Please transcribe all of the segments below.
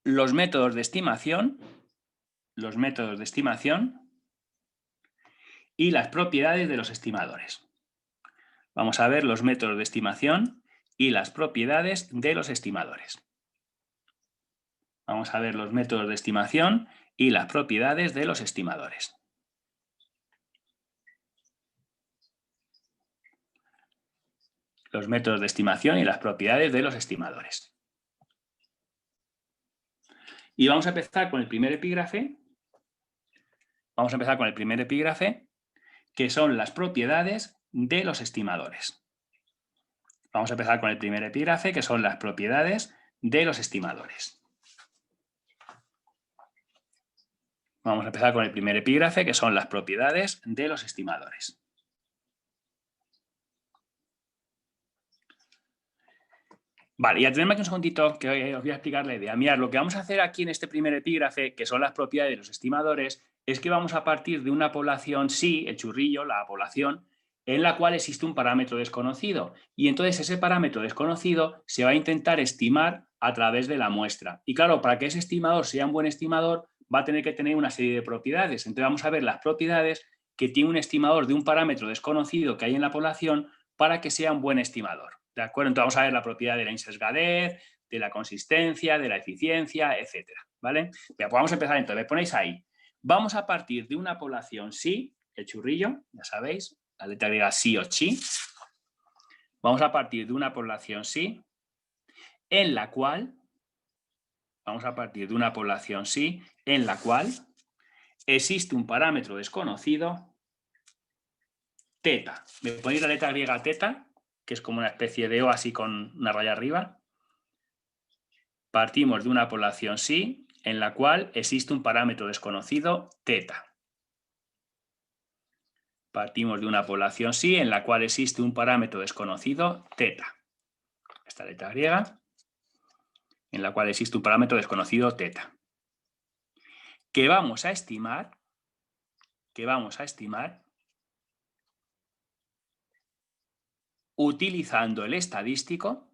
los métodos de estimación y las propiedades de los estimadores. Vamos a ver los métodos de estimación y las propiedades de los estimadores. Vamos a ver los métodos de estimación y las propiedades de los estimadores. Los métodos de estimación y las propiedades de los estimadores. Y vamos a empezar con el primer epígrafe. Que son las propiedades de los estimadores. Vamos a empezar con el primer epígrafe, que son las propiedades de los estimadores. Vamos a empezar con el primer epígrafe, que son las propiedades de los estimadores. Vale, y atendedme aquí un segundito que os voy a explicar la idea. Mirad, lo que vamos a hacer aquí en este primer epígrafe, que son las propiedades de los estimadores, es que vamos a partir de una población psi, el churrillo, la población, en la cual existe un parámetro desconocido. Y entonces ese parámetro desconocido se va a intentar estimar a través de la muestra. Y claro, para que ese estimador sea un buen estimador, va a tener que tener una serie de propiedades. Entonces vamos a ver las propiedades que tiene un estimador de un parámetro desconocido que hay en la población para que sea un buen estimador. ¿De acuerdo? Entonces vamos a ver la propiedad de la insesgadez, de la consistencia, de la eficiencia, etcétera. ¿Vale? Bien, pues vamos a empezar entonces. Me ponéis ahí. Vamos a partir de una población psi, el churrillo, ya sabéis, la letra griega psi o chi. Vamos a partir de una población psi en la cual existe un parámetro desconocido, teta. ¿Me ponéis la letra griega teta? Que es como una especie de O así con una raya arriba. Partimos de una población psi en la cual existe un parámetro desconocido, teta. Partimos de una población psi en la cual existe un parámetro desconocido, teta. Esta letra griega, en la cual existe un parámetro desconocido, teta. Que vamos a estimar utilizando el estadístico,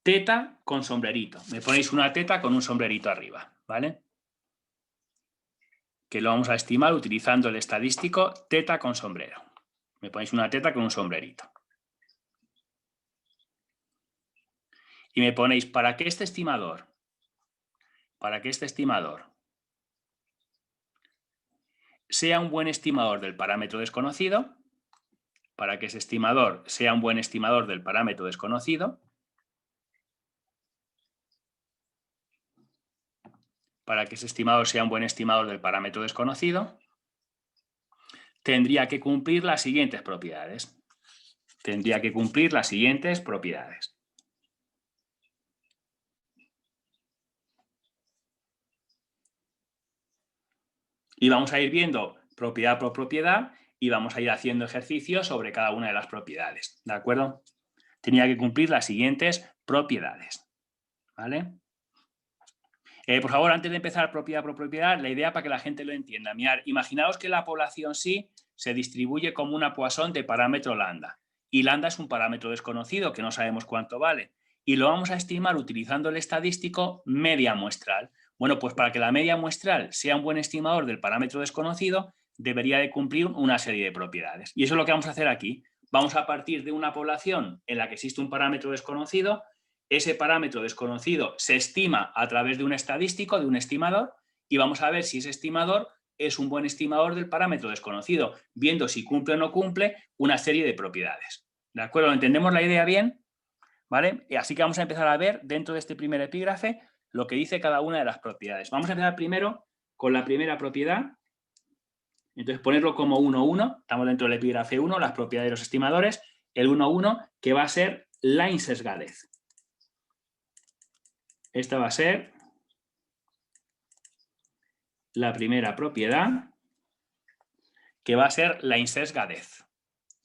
teta con sombrerito. Me ponéis una teta con un sombrerito arriba, ¿vale? Que lo vamos a estimar utilizando el estadístico teta con sombrero. Me ponéis una teta con un sombrerito. Y me ponéis, para que este estimador sea un buen estimador del parámetro desconocido, para que ese estimador sea un buen estimador del parámetro desconocido, tendría que cumplir las siguientes propiedades. Y vamos a ir viendo propiedad por propiedad y vamos a ir haciendo ejercicios sobre cada una de las propiedades, ¿de acuerdo? Tenía que cumplir las siguientes propiedades, ¿vale? Por favor, antes de empezar propiedad por propiedad, la idea para que la gente lo entienda. Mirad, imaginaos que la población psi se distribuye como una Poisson de parámetro lambda. Y lambda es un parámetro desconocido que no sabemos cuánto vale. Y lo vamos a estimar utilizando el estadístico media muestral. Bueno, pues para que la media muestral sea un buen estimador del parámetro desconocido, debería de cumplir una serie de propiedades. Y eso es lo que vamos a hacer aquí. Vamos a partir de una población en la que existe un parámetro desconocido. Ese parámetro desconocido se estima a través de un estadístico, de un estimador, y vamos a ver si ese estimador es un buen estimador del parámetro desconocido, viendo si cumple o no cumple una serie de propiedades. ¿De acuerdo? ¿Entendemos la idea bien? ¿Vale? Así que vamos a empezar a ver dentro de este primer epígrafe lo que dice cada una de las propiedades. Vamos a empezar primero con la primera propiedad. Entonces ponerlo como 1,1. Estamos dentro del epígrafe 1, las propiedades de los estimadores. El 1,1 que va a ser la insesgadez. Esta va a ser la primera propiedad, que va a ser la insesgadez.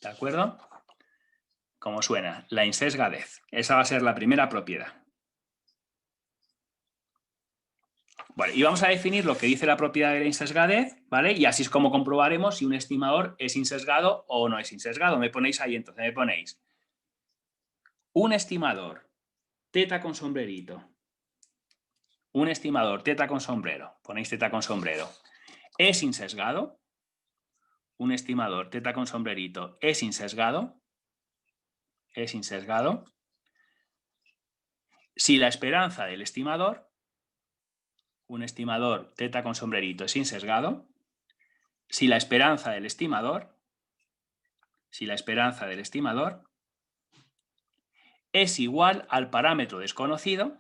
¿De acuerdo? Como suena, la insesgadez. Esa va a ser la primera propiedad. Vale, y vamos a definir lo que dice la propiedad de la insesgadez, ¿vale? Y así es como comprobaremos si un estimador es insesgado o no es insesgado. Me ponéis ahí entonces, me ponéis un estimador, teta con sombrerito. Un estimador, teta con sombrero. Ponéis teta con sombrero. ¿Es insesgado? Un estimador, teta con sombrerito. ¿Es insesgado? Es insesgado. Si la esperanza del estimador, un estimador, teta con sombrerito, es insesgado. Si la esperanza del estimador, es igual al parámetro desconocido,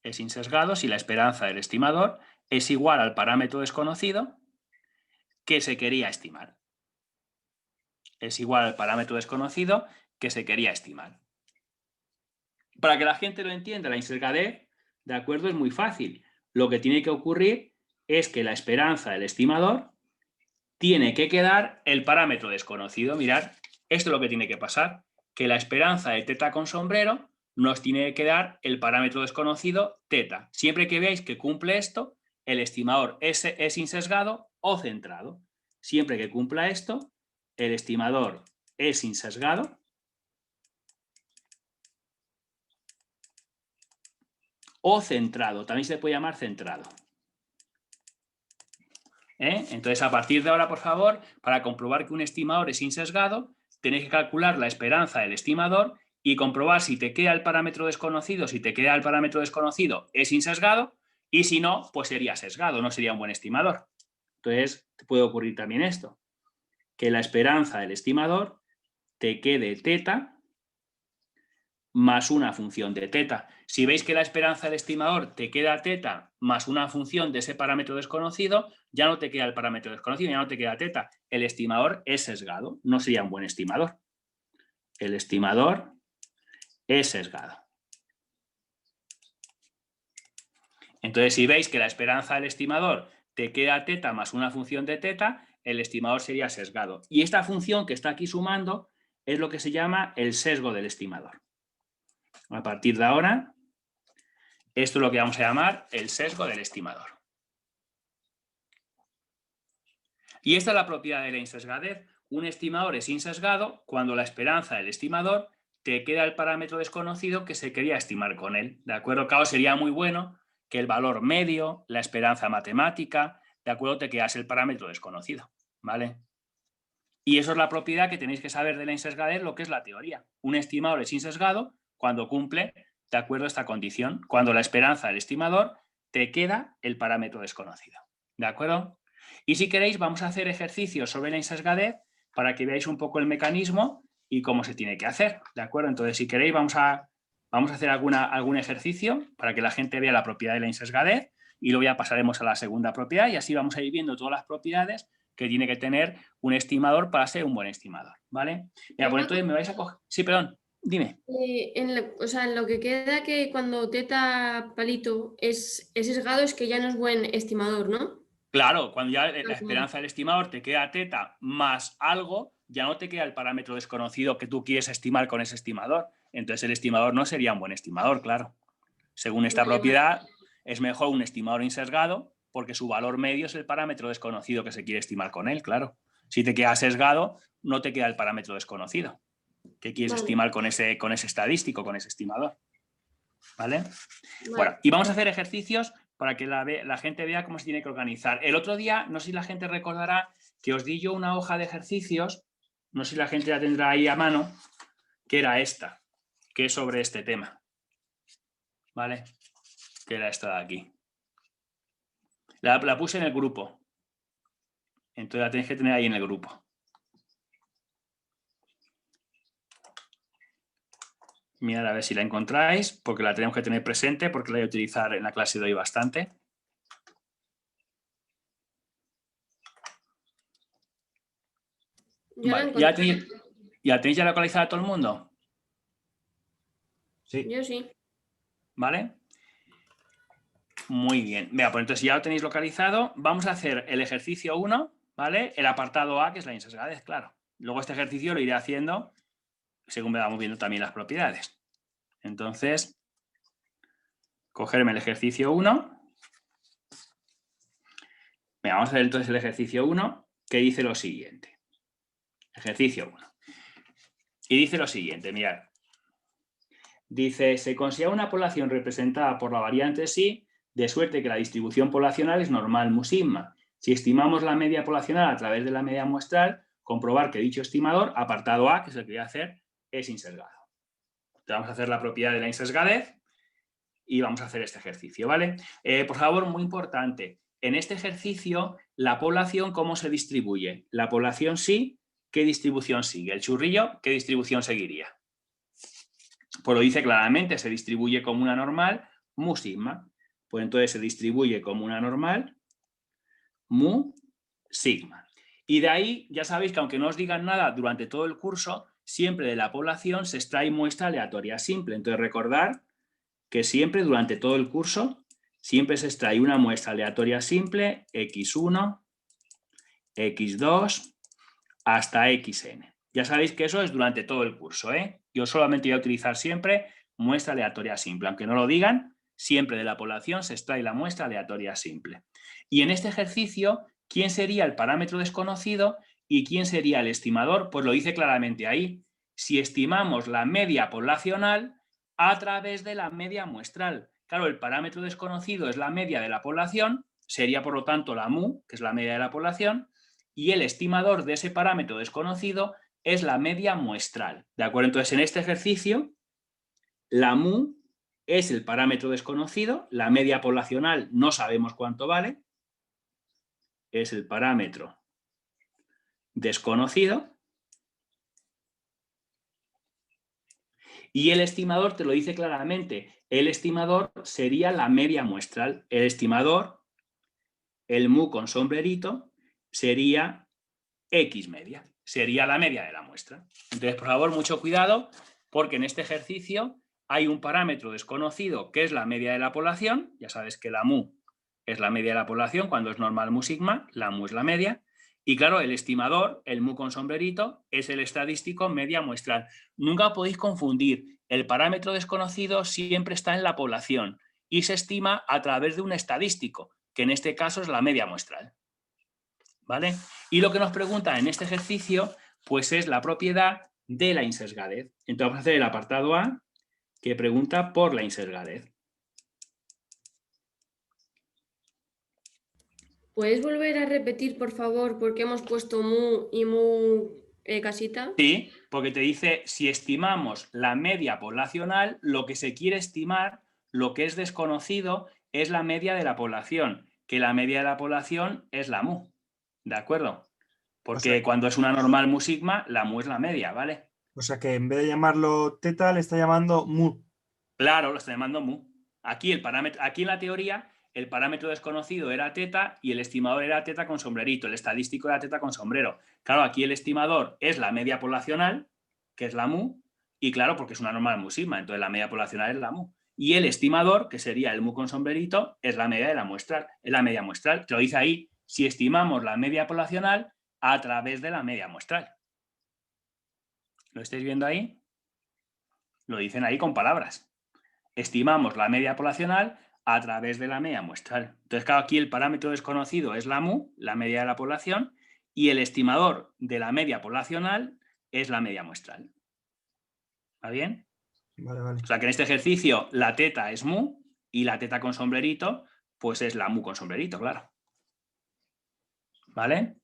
es insesgado si la esperanza del estimador es igual al parámetro desconocido que se quería estimar. Es igual al parámetro desconocido que se quería estimar. Para que la gente lo entienda, la insesgadez, ¿de acuerdo? Es muy fácil. Lo que tiene que ocurrir es que la esperanza del estimador tiene que quedar el parámetro desconocido. Mirad, esto es lo que tiene que pasar, que la esperanza de teta con sombrero nos tiene que dar el parámetro desconocido teta. Siempre que veáis que cumple esto, el estimador es insesgado o centrado. Siempre que cumpla esto, el estimador es insesgado o centrado. También se puede llamar centrado. Entonces, a partir de ahora, por favor, para comprobar que un estimador es insesgado, tenéis que calcular la esperanza del estimador y comprobar si te queda el parámetro desconocido. Si te queda el parámetro desconocido, es insesgado, y si no, pues sería sesgado, no sería un buen estimador. Entonces, te puede ocurrir también esto, que la esperanza del estimador te quede teta más una función de teta. Si veis que la esperanza del estimador te queda teta más una función de ese parámetro desconocido, ya no te queda el parámetro desconocido, ya no te queda teta. El estimador es sesgado, no sería un buen estimador. El estimador es sesgado. Entonces, si veis que la esperanza del estimador te queda teta más una función de teta, el estimador sería sesgado. Y esta función que está aquí sumando es lo que se llama el sesgo del estimador. A partir de ahora, esto es lo que vamos a llamar el sesgo del estimador. Y esta es la propiedad de la insesgadez. Un estimador es insesgado cuando la esperanza del estimador te queda el parámetro desconocido que se quería estimar con él. ¿De acuerdo? Claro, sería muy bueno que el valor medio, la esperanza matemática, ¿de acuerdo? Te quedase el parámetro desconocido. ¿Vale? Y eso es la propiedad que tenéis que saber de la insesgadez, lo que es la teoría. Un estimador es insesgado cuando cumple, de acuerdo a esta condición, cuando la esperanza del estimador te queda el parámetro desconocido. ¿De acuerdo? Y si queréis, vamos a hacer ejercicios sobre la insesgadez para que veáis un poco el mecanismo y cómo se tiene que hacer. ¿De acuerdo? Entonces, si queréis, vamos a hacer algún ejercicio para que la gente vea la propiedad de la insesgadez y luego ya pasaremos a la segunda propiedad y así vamos a ir viendo todas las propiedades que tiene que tener un estimador para ser un buen estimador, ¿vale? Mira, pues entonces me vais a coger... Sí, perdón, dime. En lo que queda que cuando teta palito es sesgado es que ya no es buen estimador, ¿no? Claro, cuando ya la esperanza del estimador te queda teta más algo, ya no te queda el parámetro desconocido que tú quieres estimar con ese estimador. Entonces el estimador no sería un buen estimador, claro. Según esta propiedad, es mejor un estimador insesgado porque su valor medio es el parámetro desconocido que se quiere estimar con él, claro. Si te queda sesgado, no te queda el parámetro desconocido que quieres estimar con ese estadístico, con ese estimador. ¿Vale? Bueno, y vamos a hacer ejercicios para que la gente vea cómo se tiene que organizar. El otro día, no sé si la gente recordará que os di yo una hoja de ejercicios, no sé si la gente la tendrá ahí a mano, que era esta, que es sobre este tema. ¿Vale? Que era esta de aquí. La puse en el grupo. Entonces la tenéis que tener ahí en el grupo. Mirad a ver si la encontráis, porque la tenemos que tener presente, porque la voy a utilizar en la clase de hoy bastante. Vale. ¿Ya tenéis ya localizada a todo el mundo? Sí. Yo sí. ¿Vale? Muy bien. Vea, pues entonces ya lo tenéis localizado. Vamos a hacer el ejercicio 1, ¿vale? El apartado A, que es la insesgadez, claro. Luego este ejercicio lo iré haciendo según vamos viendo también las propiedades. Entonces, cogerme el ejercicio 1. Venga, vamos a hacer entonces el ejercicio 1, que dice lo siguiente. Ejercicio 1. Y dice lo siguiente, mirad. Dice, se considera una población representada por la variante psi, de suerte que la distribución poblacional es normal mu sigma. Si estimamos la media poblacional a través de la media muestral, comprobar que dicho estimador, apartado A, que es el que voy a hacer, es insesgado. Entonces vamos a hacer la propiedad de la insesgadez y vamos a hacer este ejercicio, ¿vale? Por favor, muy importante, en este ejercicio, la población, ¿cómo se distribuye? La población psi, ¿qué distribución sigue? El churrillo, ¿qué distribución seguiría? Pues lo dice claramente, se distribuye como una normal, mu sigma. Pues entonces se distribuye como una normal, mu sigma. Y de ahí ya sabéis que aunque no os digan nada durante todo el curso, siempre de la población se extrae muestra aleatoria simple. Entonces recordar que siempre durante todo el curso siempre se extrae una muestra aleatoria simple, x1, x2, hasta xn. Ya sabéis que eso es durante todo el curso, ¿eh? Yo solamente voy a utilizar siempre muestra aleatoria simple. Aunque no lo digan, siempre de la población se extrae la muestra aleatoria simple. Y en este ejercicio, ¿quién sería el parámetro desconocido y quién sería el estimador? Pues lo dice claramente ahí. Si estimamos la media poblacional a través de la media muestral. Claro, el parámetro desconocido es la media de la población, sería por lo tanto la mu, que es la media de la población, y el estimador de ese parámetro desconocido es la media muestral. ¿De acuerdo? Entonces, en este ejercicio, la mu es el parámetro desconocido, la media poblacional no sabemos cuánto vale, es el parámetro desconocido, y el estimador te lo dice claramente, el estimador sería la media muestral, el estimador, el mu con sombrerito, sería x media, sería la media de la muestra. Entonces, por favor, mucho cuidado, porque en este ejercicio hay un parámetro desconocido que es la media de la población. Ya sabes que la mu es la media de la población cuando es normal mu sigma, la mu es la media. Y claro, el estimador, el mu con sombrerito, es el estadístico media muestral. Nunca podéis confundir, el parámetro desconocido siempre está en la población y se estima a través de un estadístico, que en este caso es la media muestral. ¿Vale? Y lo que nos pregunta en este ejercicio, pues es la propiedad de la insesgadez. Entonces vamos a hacer el apartado A, que pregunta por la insesgadez. ¿Puedes volver a repetir, por favor, por qué hemos puesto mu y mu casita? Sí, porque te dice, si estimamos la media poblacional, lo que se quiere estimar, lo que es desconocido, es la media de la población, que la media de la población es la mu. ¿De acuerdo? Porque O sea, cuando es una normal mu sigma, la mu es la media, ¿vale? o sea que en vez de llamarlo teta, le está llamando mu. Claro, lo está llamando mu. Aquí, aquí en la teoría, el parámetro desconocido era teta y el estimador era teta con sombrerito. El estadístico era teta con sombrero. Claro, aquí el estimador es la media poblacional, que es la mu, y claro, porque es una normal mu sigma, entonces la media poblacional es la mu. Y el estimador, que sería el mu con sombrerito, es la media de la muestral, es la media muestral. Te lo dice ahí, si estimamos la media poblacional a través de la media muestral. ¿Lo estáis viendo ahí? Lo dicen ahí con palabras. Estimamos la media poblacional a través de la media muestral. Entonces, claro, aquí el parámetro desconocido es la mu, la media de la población, y el estimador de la media poblacional es la media muestral. ¿Va bien? Vale, vale. O sea que en este ejercicio la teta es mu y la teta con sombrerito, pues es la mu con sombrerito, claro. ¿Vale?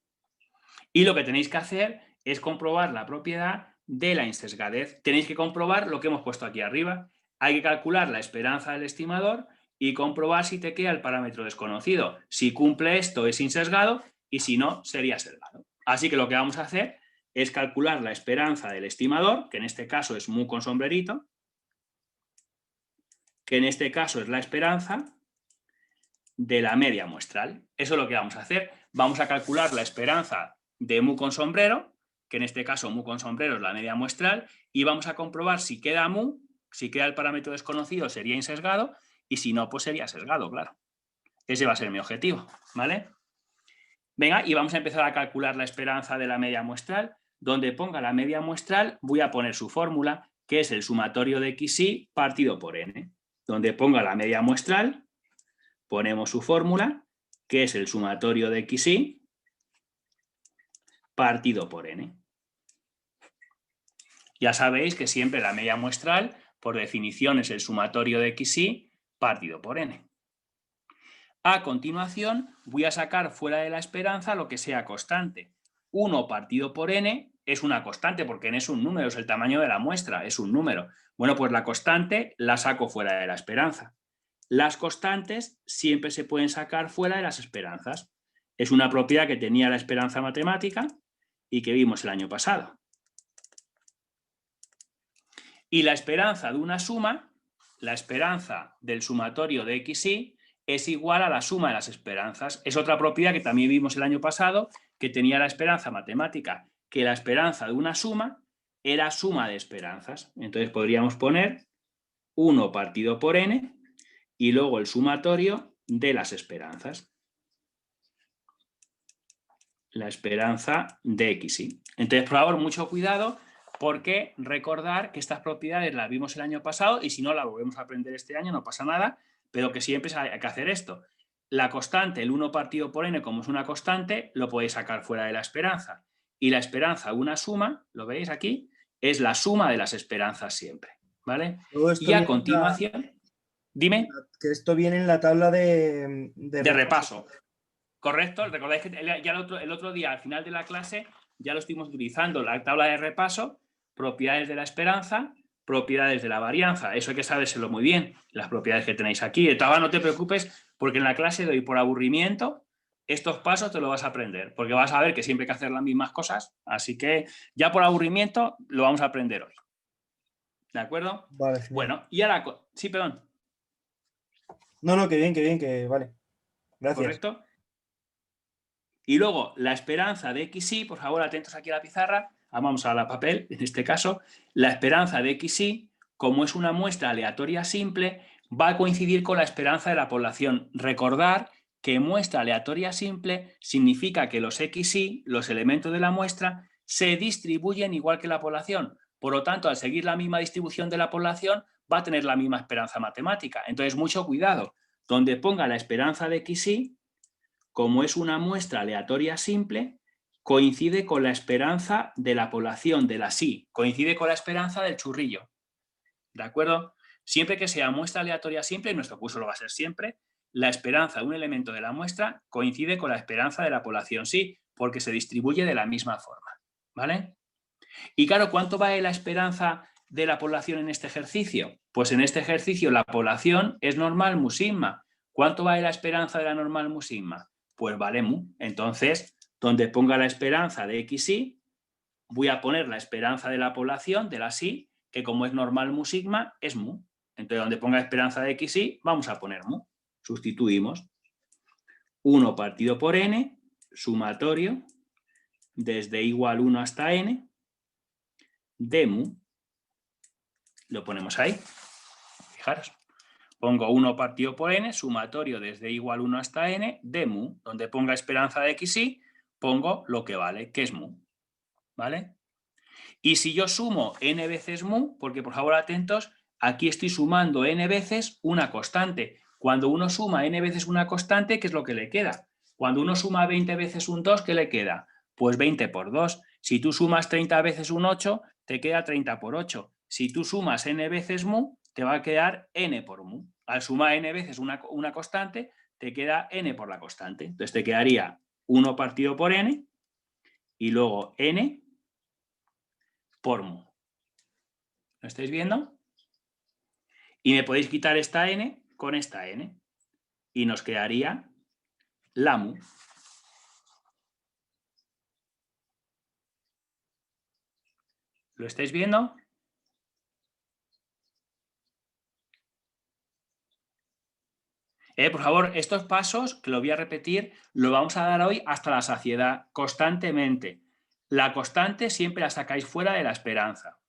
Y lo que tenéis que hacer es comprobar la propiedad de la insesgadez. Tenéis que comprobar lo que hemos puesto aquí arriba. Hay que calcular la esperanza del estimador y comprobar si te queda el parámetro desconocido. Si cumple esto es insesgado y si no, sería sesgado. Así que lo que vamos a hacer es calcular la esperanza del estimador, que en este caso es mu con sombrerito, que en este caso es la esperanza de la media muestral. Eso es lo que vamos a hacer. Vamos a calcular la esperanza de mu con sombrero, que en este caso mu con sombrero es la media muestral, y vamos a comprobar si queda mu, si queda el parámetro desconocido sería insesgado, y si no, pues sería sesgado, claro. Ese va a ser mi objetivo, ¿vale? Venga, y vamos a empezar a calcular la esperanza de la media muestral. Donde ponga la media muestral voy a poner su fórmula, que es el sumatorio de xi partido por n. donde ponga la media muestral, ponemos su fórmula, que es el sumatorio de xy partido por n. Ya sabéis que siempre la media muestral, por definición, es el sumatorio de xy partido por n. A continuación, voy a sacar fuera de la esperanza lo que sea constante. 1 partido por n es una constante, porque n es un número, es el tamaño de la muestra, es un número. Bueno, pues la constante la saco fuera de la esperanza. Las constantes siempre se pueden sacar fuera de las esperanzas. Es una propiedad que tenía la esperanza matemática y que vimos el año pasado. Y la esperanza de una suma, la esperanza del sumatorio de xy, es igual a la suma de las esperanzas. Es otra propiedad que también vimos el año pasado, que tenía la esperanza matemática, que la esperanza de una suma era suma de esperanzas. Entonces podríamos poner 1 partido por n y luego el sumatorio de las esperanzas. La esperanza de xy. Entonces, por favor, mucho cuidado, porque recordar que estas propiedades las vimos el año pasado y si no las volvemos a aprender este año no pasa nada, pero que siempre hay que hacer esto. La constante, el 1 partido por n, como es una constante, lo podéis sacar fuera de la esperanza. Y la esperanza, una suma, ¿lo veis aquí? Es la suma de las esperanzas siempre, ¿vale? Y a continuación, dime. Que esto viene en la tabla de repaso. Correcto, recordáis que ya el otro día, al final de la clase, ya lo estuvimos utilizando, la tabla de repaso, propiedades de la esperanza, propiedades de la varianza. Eso hay que sabérselo muy bien, las propiedades que tenéis aquí. De todas, no te preocupes, porque en la clase de hoy, por aburrimiento, estos pasos te lo vas a aprender, porque vas a ver que siempre hay que hacer las mismas cosas, así que ya por aburrimiento lo vamos a aprender hoy. ¿De acuerdo? Vale, genial. Bueno, y ahora... Sí, perdón. No, que bien, que vale. Gracias. Correcto. Y luego, la esperanza de xy, por favor, atentos aquí a la pizarra, vamos a la papel, en este caso, la esperanza de xy, como es una muestra aleatoria simple, va a coincidir con la esperanza de la población. Recordar que muestra aleatoria simple significa que los xy, los elementos de la muestra, se distribuyen igual que la población. Por lo tanto, al seguir la misma distribución de la población, va a tener la misma esperanza matemática. Entonces, mucho cuidado. Donde ponga la esperanza de xy, como es una muestra aleatoria simple, coincide con la esperanza de la población de la sí, coincide con la esperanza del churrillo. ¿De acuerdo? Siempre que sea muestra aleatoria simple, y nuestro curso lo va a ser siempre, la esperanza de un elemento de la muestra coincide con la esperanza de la población sí, porque se distribuye de la misma forma. ¿Vale? Y claro, ¿cuánto vale la esperanza de la población en este ejercicio? Pues en este ejercicio la población es normal mu sigma. ¿Cuánto vale la esperanza de la normal mu sigma? Pues vale mu. Entonces, donde ponga la esperanza de xy, voy a poner la esperanza de la población, de la sí, que como es normal mu sigma, es mu. Entonces, donde ponga la esperanza de xy, vamos a poner mu. Sustituimos. 1 partido por n, sumatorio, desde igual 1 hasta n, de mu. Lo ponemos ahí. Fijaros. Pongo 1 partido por n, sumatorio desde igual 1 hasta n, de mu. Donde ponga esperanza de xy, pongo lo que vale, que es mu. ¿Vale? Y si yo sumo n veces mu, porque por favor atentos, aquí estoy sumando n veces una constante. Cuando uno suma n veces una constante, ¿qué es lo que le queda? Cuando uno suma 20 veces un 2, ¿qué le queda? Pues 20 por 2. Si tú sumas 30 veces un 8, te queda 30 por 8. Si tú sumas n veces mu, te va a quedar n por mu. Al sumar n veces una constante, te queda n por la constante. Entonces te quedaría 1 partido por n y luego n por mu. ¿Lo estáis viendo? Y me podéis quitar esta n con esta n. Y nos quedaría la mu. ¿Lo estáis viendo? Por favor, estos pasos, que lo voy a repetir, lo vamos a dar hoy hasta la saciedad, constantemente. La constante siempre la sacáis fuera de la esperanza.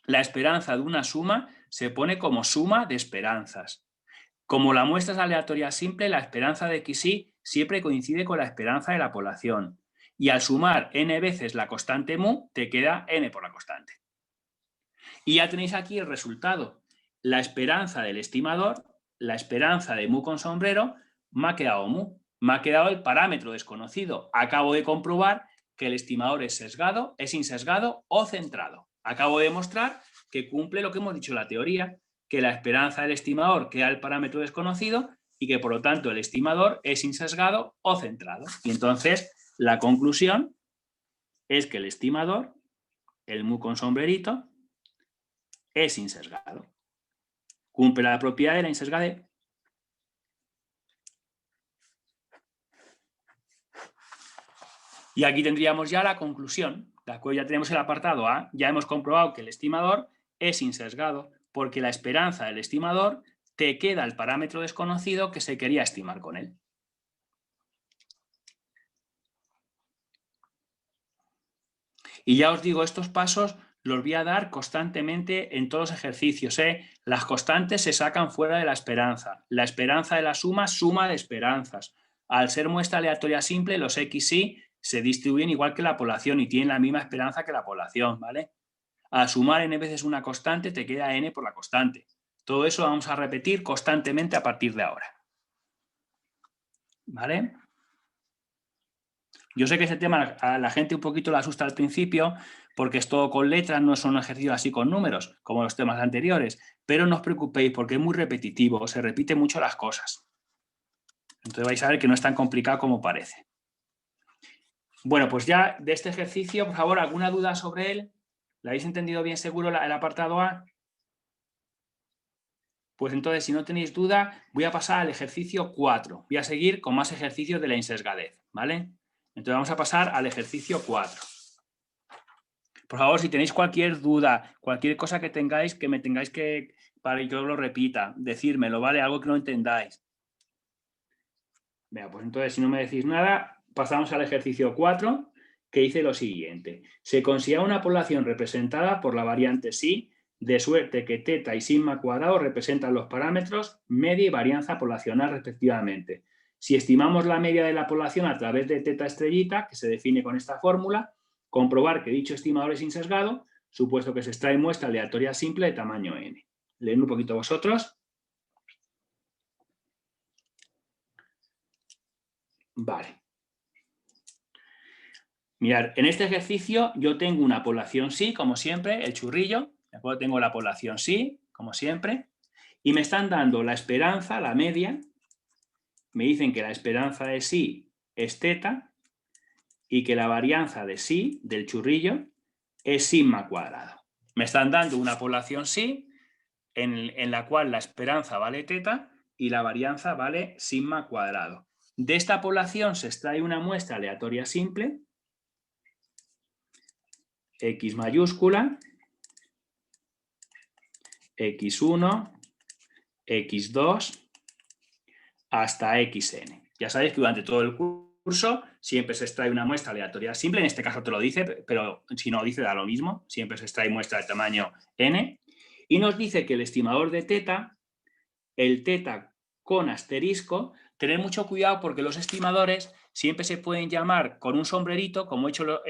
La esperanza de una suma se pone como suma de esperanzas. Como la muestra es aleatoria simple, la esperanza de xy siempre coincide con la esperanza de la población. Y al sumar n veces la constante mu, te queda n por la constante. Y ya tenéis aquí el resultado. la esperanza del estimador, la esperanza de mu con sombrero, me ha quedado mu. Me ha quedado el parámetro desconocido. Acabo de comprobar que el estimador es sesgado, es insesgado o centrado. Acabo de demostrar que cumple lo que hemos dicho en la teoría, que la esperanza del estimador queda el parámetro desconocido y que por lo tanto el estimador es insesgado o centrado. Y entonces la conclusión es que el estimador, el mu con sombrerito, es insesgado. Cumple la propiedad de la insesgadez. Y aquí tendríamos ya la conclusión. ¿De acuerdo? Ya tenemos el apartado A. Ya hemos comprobado que el estimador es insesgado porque la esperanza del estimador te queda el parámetro desconocido que se quería estimar con él. Y ya os digo, estos pasos los voy a dar constantemente en todos los ejercicios. Las constantes se sacan fuera de la esperanza. La esperanza de la suma de esperanzas. Al ser muestra aleatoria simple, los XY se distribuyen igual que la población y tienen la misma esperanza que la población, ¿vale? Al sumar n veces una constante, te queda n por la constante. Todo eso lo vamos a repetir constantemente a partir de ahora. ¿Vale? Yo sé que ese tema a la gente un poquito le asusta al principio porque es todo con letras, no son ejercicios así con números, como los temas anteriores, pero no os preocupéis porque es muy repetitivo, se repiten mucho las cosas. Entonces vais a ver que no es tan complicado como parece. Bueno, pues ya de este ejercicio, por favor, ¿alguna duda sobre él? ¿La habéis entendido bien seguro el apartado A? Pues entonces, si no tenéis duda, voy a pasar al ejercicio 4. Voy a seguir con más ejercicios de la insesgadez, ¿vale? Entonces vamos a pasar al ejercicio 4. Por favor, si tenéis cualquier duda, cualquier cosa que tengáis, que me tengáis que, para que yo lo repita, decírmelo, ¿vale? Algo que no entendáis. Venga, pues entonces, si no me decís nada, pasamos al ejercicio 4, que dice lo siguiente. Se considera una población representada por la variante psi, de suerte que teta y sigma cuadrado representan los parámetros media y varianza poblacional respectivamente. Si estimamos la media de la población a través de teta estrellita, que se define con esta fórmula, comprobar que dicho estimador es insesgado, supuesto que se extrae muestra aleatoria simple de tamaño n. Leed un poquito vosotros. Vale. Mirad, en este ejercicio yo tengo una población psi, como siempre, el churrillo. ¿De acuerdo? Tengo la población psi, como siempre. Y me están dando la esperanza, la media. Me dicen que la esperanza de psi es teta y que la varianza de psi, del churrillo, es sigma cuadrado. Me están dando una población psi en la cual la esperanza vale teta y la varianza vale sigma cuadrado. De esta población se extrae una muestra aleatoria simple, X mayúscula, X1, X2, hasta XN. Ya sabéis que durante todo el curso siempre se extrae una muestra aleatoria simple, en este caso te lo dice, pero si no lo dice da lo mismo, siempre se extrae muestra de tamaño n, y nos dice que el estimador de teta, el teta con asterisco, tener mucho cuidado porque los estimadores siempre se pueden llamar con un sombrerito, como he hecho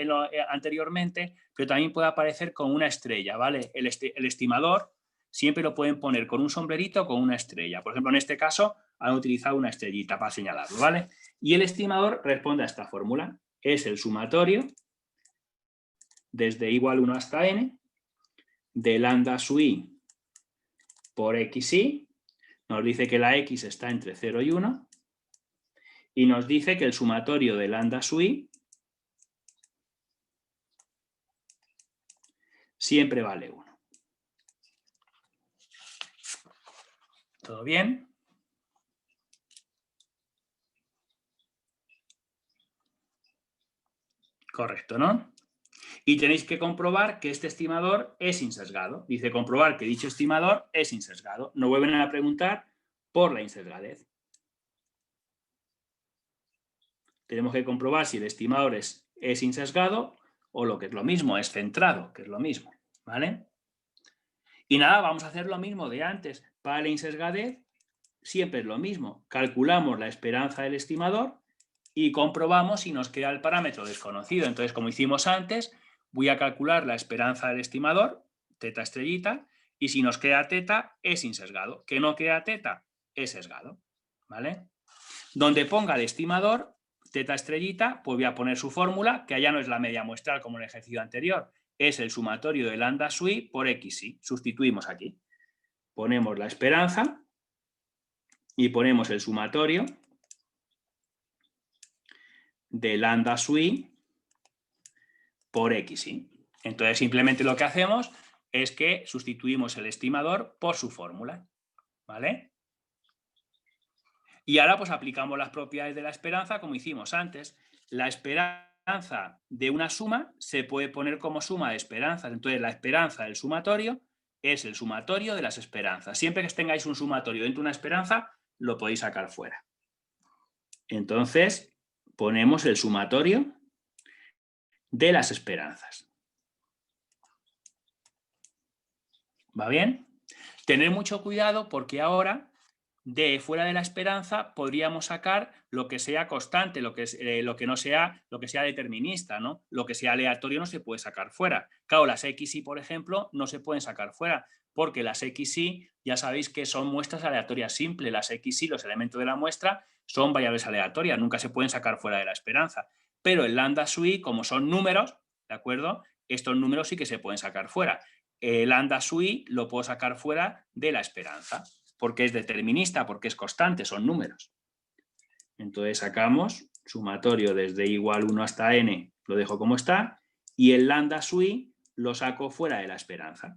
anteriormente, pero también puede aparecer con una estrella, ¿vale? El estimador siempre lo pueden poner con un sombrerito o con una estrella. Por ejemplo, en este caso han utilizado una estrellita para señalarlo, ¿vale? Y el estimador responde a esta fórmula. Es el sumatorio desde igual 1 hasta n de lambda sub i por xi. Nos dice que la x está entre 0 y 1 y nos dice que el sumatorio de lambda sub i siempre vale 1. ¿Todo bien? Correcto, ¿no? Y tenéis que comprobar que este estimador es insesgado. Dice comprobar que dicho estimador es insesgado. No vuelven a preguntar por la insesgadez. Tenemos que comprobar si el estimador es insesgado o lo que es lo mismo, es centrado, que es lo mismo, ¿vale? Y nada, vamos a hacer lo mismo de antes. Para la insesgadez siempre es lo mismo. Calculamos la esperanza del estimador y comprobamos si nos queda el parámetro desconocido. Entonces, como hicimos antes, voy a calcular la esperanza del estimador, teta estrellita, Y si nos queda teta, es insesgado. Que no queda teta, es sesgado. ¿Vale? Donde ponga el estimador, teta estrellita, pues voy a poner su fórmula, que allá no es la media muestral como en el ejercicio anterior, es el sumatorio de lambda sui por xi. Sustituimos aquí. Ponemos la esperanza y ponemos el sumatorio de lambda sui por xi. Entonces simplemente lo que hacemos es que sustituimos el estimador por su fórmula. ¿Vale? Y ahora pues aplicamos las propiedades de la esperanza como hicimos antes. La esperanza de una suma se puede poner como suma de esperanzas. Entonces la esperanza del sumatorio es el sumatorio de las esperanzas. Siempre que tengáis un sumatorio dentro de una esperanza, lo podéis sacar fuera. Entonces ponemos el sumatorio de las esperanzas. ¿Va bien? Tener mucho cuidado porque ahora de fuera de la esperanza podríamos sacar lo que sea constante, lo que no sea, lo que sea determinista, ¿no? Lo que sea aleatorio no se puede sacar fuera. Claro, las xy, por ejemplo, no se pueden sacar fuera, porque las xy ya sabéis que son muestras aleatorias simples. Las xy, los elementos de la muestra, son variables aleatorias, nunca se pueden sacar fuera de la esperanza. Pero el lambda sui, como son números, ¿de acuerdo? Estos números sí que se pueden sacar fuera. El lambda sui lo puedo sacar fuera de la esperanza, porque es determinista, porque es constante, son números. Entonces sacamos sumatorio desde igual 1 hasta n, lo dejo como está, y el lambda sui lo saco fuera de la esperanza.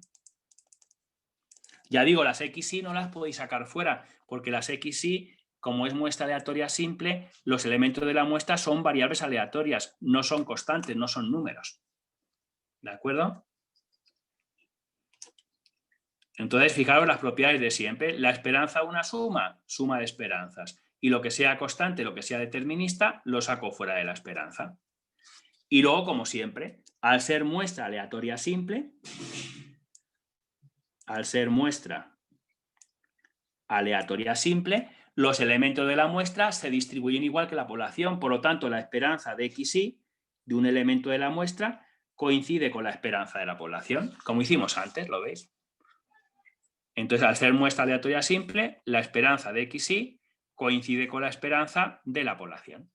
Ya digo, las xy no las podéis sacar fuera, porque las xy, como es muestra aleatoria simple, los elementos de la muestra son variables aleatorias, no son constantes, no son números. ¿De acuerdo? Entonces, fijaros las propiedades de siempre. La esperanza una suma, suma de esperanzas. Y lo que sea constante, lo que sea determinista, lo saco fuera de la esperanza. Y luego, como siempre, al ser muestra aleatoria simple, los elementos de la muestra se distribuyen igual que la población. Por lo tanto, la esperanza de xy, de un elemento de la muestra, coincide con la esperanza de la población, como hicimos antes, ¿lo veis? Entonces, al ser muestra aleatoria simple, la esperanza de xy coincide con la esperanza de la población.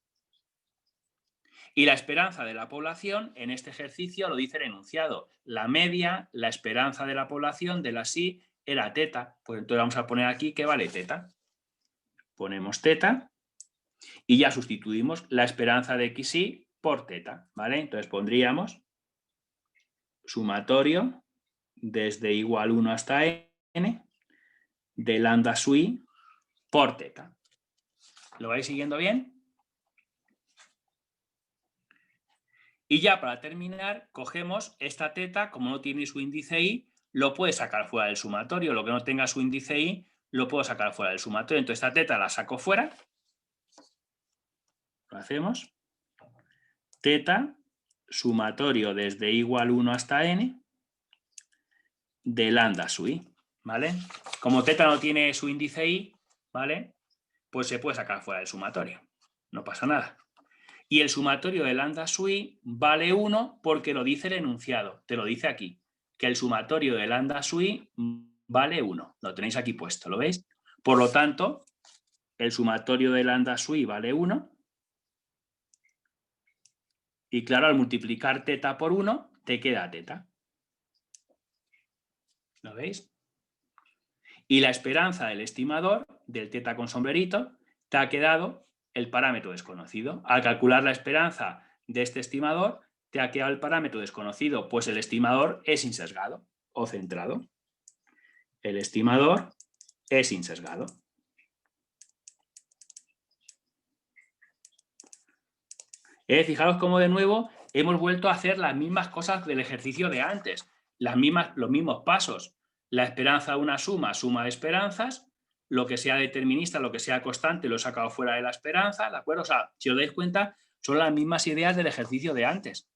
Y la esperanza de la población, en este ejercicio, lo dice el enunciado. La media, la esperanza de la población de la xy era teta. Pues entonces vamos a poner aquí que vale teta. Ponemos teta y ya sustituimos la esperanza de xy por teta. ¿Vale? Entonces pondríamos sumatorio desde igual 1 hasta n de lambda sui por teta. ¿Lo vais siguiendo bien? Y ya para terminar, cogemos esta teta, como no tiene su índice i, lo puede sacar fuera del sumatorio. Lo que no tenga su índice i, lo puedo sacar fuera del sumatorio. Entonces esta teta la saco fuera. Lo hacemos. Teta, sumatorio desde igual 1 hasta n de lambda sui. ¿Vale? Como teta no tiene su índice i, ¿vale? Pues se puede sacar fuera del sumatorio. No pasa nada. Y el sumatorio de lambda sui vale 1 porque lo dice el enunciado. Te lo dice aquí. Que el sumatorio de lambda sui vale 1. Lo tenéis aquí puesto, ¿lo veis? Por lo tanto, el sumatorio de lambda sui vale 1. Y claro, al multiplicar teta por 1, te queda teta. ¿Lo veis? Y la esperanza del estimador, del teta con sombrerito, te ha quedado el parámetro desconocido. Al calcular la esperanza de este estimador, te ha quedado el parámetro desconocido, pues el estimador es insesgado o centrado. El estimador es insesgado. Fijaros cómo de nuevo hemos vuelto a hacer las mismas cosas del ejercicio de antes, los mismos pasos. La esperanza de una suma, suma de esperanzas, lo que sea determinista, lo que sea constante, lo he sacado fuera de la esperanza, ¿de acuerdo? O sea, si os dais cuenta, son las mismas ideas del ejercicio de antes.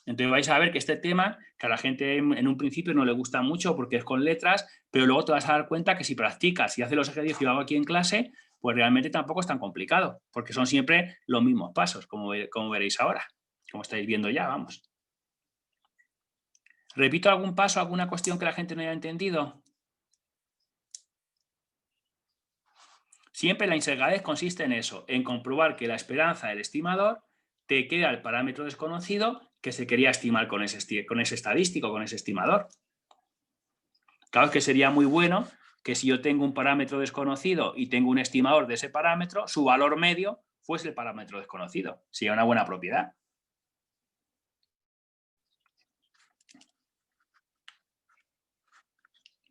Entonces vais a ver que este tema, que a la gente en un principio no le gusta mucho porque es con letras, pero luego te vas a dar cuenta que si practicas y haces los ejercicios que hago aquí en clase, pues realmente tampoco es tan complicado, porque son siempre los mismos pasos, como veréis ahora, como estáis viendo ya, vamos. ¿Repito algún paso, alguna cuestión que la gente no haya entendido? Siempre la insegradez consiste en eso, en comprobar que la esperanza del estimador te queda el parámetro desconocido que se quería estimar con ese estadístico, con ese estimador. Claro que sería muy bueno que si yo tengo un parámetro desconocido y tengo un estimador de ese parámetro, su valor medio fuese el parámetro desconocido. Sería una buena propiedad.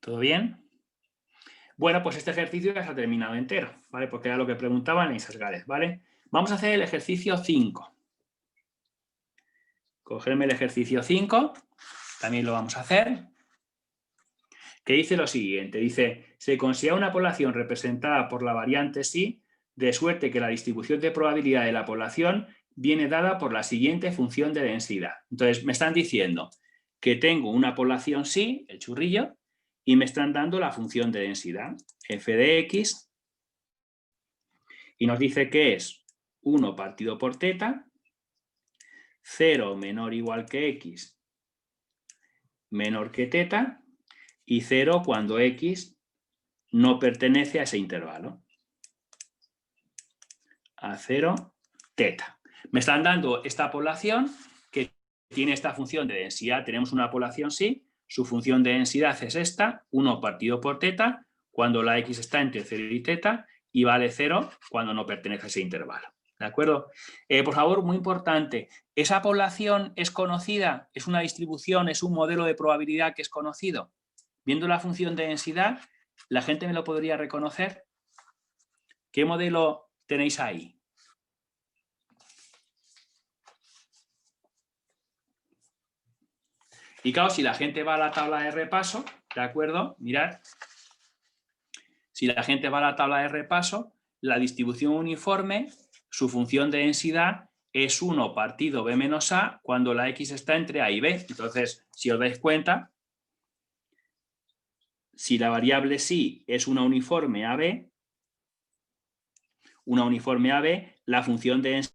¿Todo bien? Bueno, pues este ejercicio ya se ha terminado entero, ¿vale? Porque era lo que preguntaban en Isasgales, ¿vale? Vamos a hacer el ejercicio 5. Cogerme el ejercicio 5, también lo vamos a hacer, que dice lo siguiente, dice, se considera una población representada por la variante sí, de suerte que la distribución de probabilidad de la población viene dada por la siguiente función de densidad. Entonces, me están diciendo que tengo una población sí, el churrillo, y me están dando la función de densidad, f de x, y nos dice que es 1 partido por teta, 0 menor o igual que x menor que teta, y 0 cuando x no pertenece a ese intervalo. A 0, teta. Me están dando esta población que tiene esta función de densidad. Tenemos una población sí, su función de densidad es esta, 1 partido por teta, cuando la x está entre 0 y teta, y vale 0 cuando no pertenece a ese intervalo. ¿De acuerdo? Por favor, muy importante, ¿esa población es conocida? ¿Es una distribución? ¿Es un modelo de probabilidad que es conocido? Viendo la función de densidad, ¿la gente me lo podría reconocer? ¿Qué modelo tenéis ahí? Y claro, si la gente va a la tabla de repaso, ¿de acuerdo? Mirad, si la gente va a la tabla de repaso, la distribución uniforme, su función de densidad es 1 partido b menos a cuando la x está entre a y b. Entonces, si os dais cuenta, si la variable sí es una uniforme AB, la función de densidad